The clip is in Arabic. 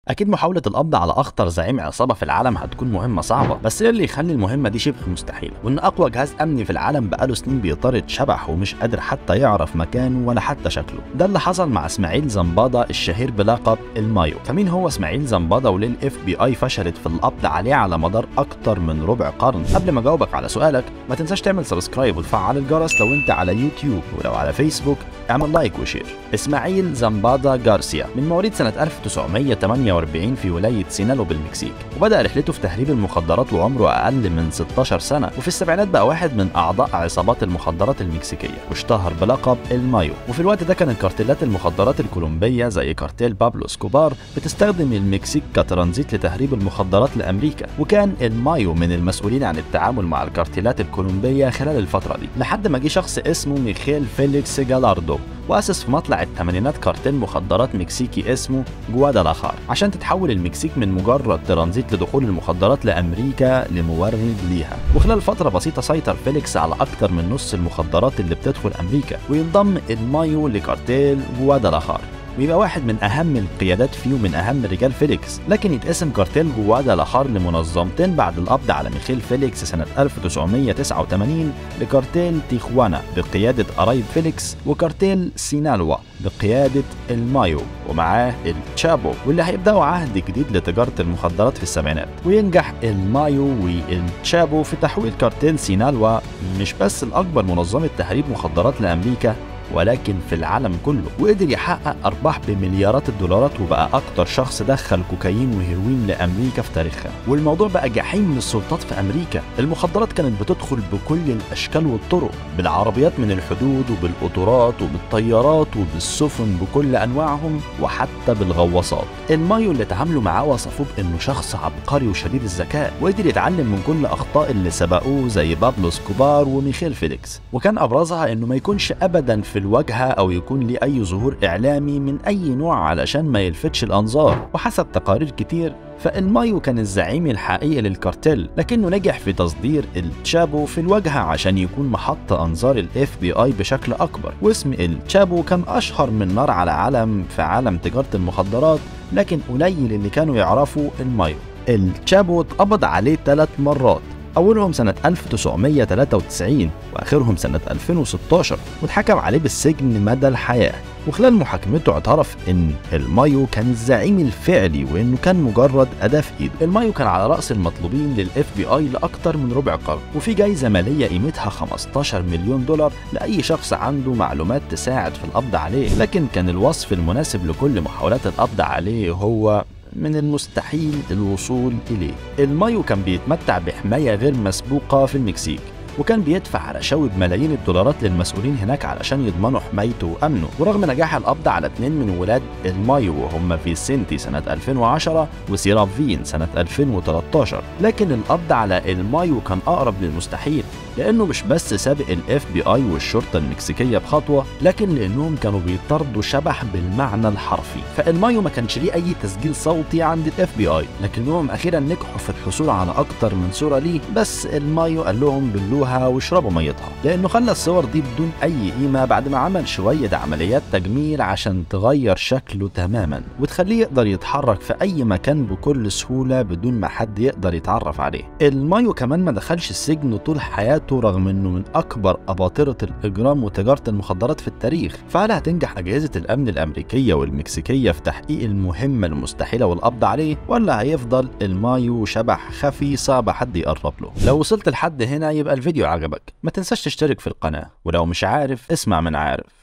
اكيد محاولة القبض على اخطر زعيم عصابة في العالم هتكون مهمة صعبة، بس ايه اللي يخلي المهمة دي شبه مستحيلة؟ وان اقوى جهاز امني في العالم بقاله سنين بيطارد شبح ومش قادر حتى يعرف مكانه ولا حتى شكله. ده اللي حصل مع اسماعيل زنباضة الشهير بلقب المايو. فمين هو اسماعيل زنباضة وليه الاف بي اي فشلت في القبض عليه على مدار اكتر من ربع قرن؟ قبل ما اجاوبك على سؤالك ما تنساش تعمل سبسكرايب وتفعل الجرس لو انت على يوتيوب، ولو على فيسبوك اعمل لايك وشير. اسماعيل زنباضة جارسيا من مواليد سنة 1948 في ولاية سينالو بالمكسيك، وبدأ رحلته في تهريب المخدرات وعمره أقل من 16 سنة، وفي السبعينات بقى واحد من أعضاء عصابات المخدرات المكسيكية واشتهر بلقب المايو. وفي الوقت ده كانت كارتيلات المخدرات الكولومبية زي كارتيل بابلو اسكوبار بتستخدم المكسيك كترانزيت لتهريب المخدرات لأمريكا، وكان المايو من المسؤولين عن التعامل مع الكارتيلات الكولومبية خلال الفترة دي، لحد ما جه شخص اسمه ميخيل فيليكس جالاردو وأسس في مطلع الثمانينات كارتيل مخدرات مكسيكي اسمه جوادالاخار، عشان تتحول المكسيك من مجرد ترانزيت لدخول المخدرات لأمريكا لمورد ليها. وخلال فترة بسيطة سيطر فيليكس على أكتر من نص المخدرات اللي بتدخل أمريكا، وينضم المايو لكارتيل جوادالاخار ويبقى واحد من أهم القيادات فيه ومن أهم رجال فيليكس. لكن يتقسم كارتيل جوادالاخار لمنظمتين بعد القبض على ميخيل فيليكس سنة 1989 لكارتيل تيخوانا بقيادة قرايب فيليكس، وكارتيل سينالوا بقيادة المايو ومعاه التشابو، واللي هيبدأوا عهد جديد لتجارة المخدرات في السبعينات. وينجح المايو والتشابو في تحويل كارتيل سينالوا مش بس الأكبر منظمة تهريب مخدرات لأمريكا ولكن في العالم كله، وقدر يحقق أرباح بمليارات الدولارات، وبقى أكتر شخص دخل كوكايين وهيروين لأمريكا في تاريخها. والموضوع بقى جحيم للسلطات في أمريكا. المخدرات كانت بتدخل بكل الأشكال والطرق، بالعربيات من الحدود وبالقطارات وبالطيارات وبالسفن بكل أنواعهم وحتى بالغواصات. المايو اللي تعاملوا معاه وصفوه بأنه شخص عبقري وشديد الذكاء، وقدر يتعلم من كل أخطاء اللي سبقوه زي بابلو اسكوبار وميخيل فيليكس، وكان أبرزها أنه ما يكونش أبدا في الواجهة أو يكون ليه أي ظهور إعلامي من أي نوع علشان ما يلفتش الأنظار. وحسب تقارير كتير فالمايو كان الزعيم الحقيقي للكارتيل، لكنه نجح في تصدير التشابو في الواجهة عشان يكون محط أنظار الاف بي اي بشكل أكبر. واسم التشابو كان أشهر من نار على علم في عالم تجارة المخدرات، لكن قليل اللي كانوا يعرفوا المايو. التشابو اتقبض عليه 3 مرات، أولهم سنة 1993 وآخرهم سنة 2016، واتحكم عليه بالسجن مدى الحياة. وخلال محاكمته اعترف ان المايو كان الزعيم الفعلي وانه كان مجرد اداة في ايده. المايو كان على رأس المطلوبين للاف بي اي لاكتر من ربع قرن، وفي جايزة مالية قيمتها 15 مليون دولار لأي شخص عنده معلومات تساعد في القبض عليه. لكن كان الوصف المناسب لكل محاولات القبض عليه هو من المستحيل الوصول إليه. المايو كان بيتمتع بحماية غير مسبوقة في المكسيك، وكان بيدفع رشاوي بملايين الدولارات للمسؤولين هناك علشان يضمنوا حمايته وأمنه. ورغم نجاح القبض على 2 من ولاد المايو وهم فيسنتي سنة 2010 وسيرافين سنة 2013، لكن القبض على المايو كان أقرب للمستحيل، لأنه مش بس سابق الاف بي اي والشرطة المكسيكية بخطوة، لكن لأنهم كانوا بيطاردوا شبح بالمعنى الحرفي. فالمايو ما كانش ليه أي تسجيل صوتي عند الاف بي اي، لكنهم أخيرا نجحوا في الحصول على أكتر من صورة ليه، بس المايو قال لهم بلوها واشربوا ميتها، لأنه خلى الصور دي بدون أي قيمة بعد ما عمل شوية عمليات تجميل عشان تغير شكله تماما وتخليه يقدر يتحرك في أي مكان بكل سهولة بدون ما حد يقدر يتعرف عليه. المايو كمان ما دخلش السجن طول حياته رغم انه من اكبر اباطرة الاجرام وتجارة المخدرات في التاريخ. فهل هتنجح اجهزة الامن الامريكية والمكسيكية في تحقيق المهمة المستحيلة والقبض عليه، ولا هيفضل المايو شبح خفي صعب حد يقرب له؟ لو وصلت لحد هنا يبقى الفيديو عجبك، ما تنساش تشترك في القناة، ولو مش عارف اسمع من عارف.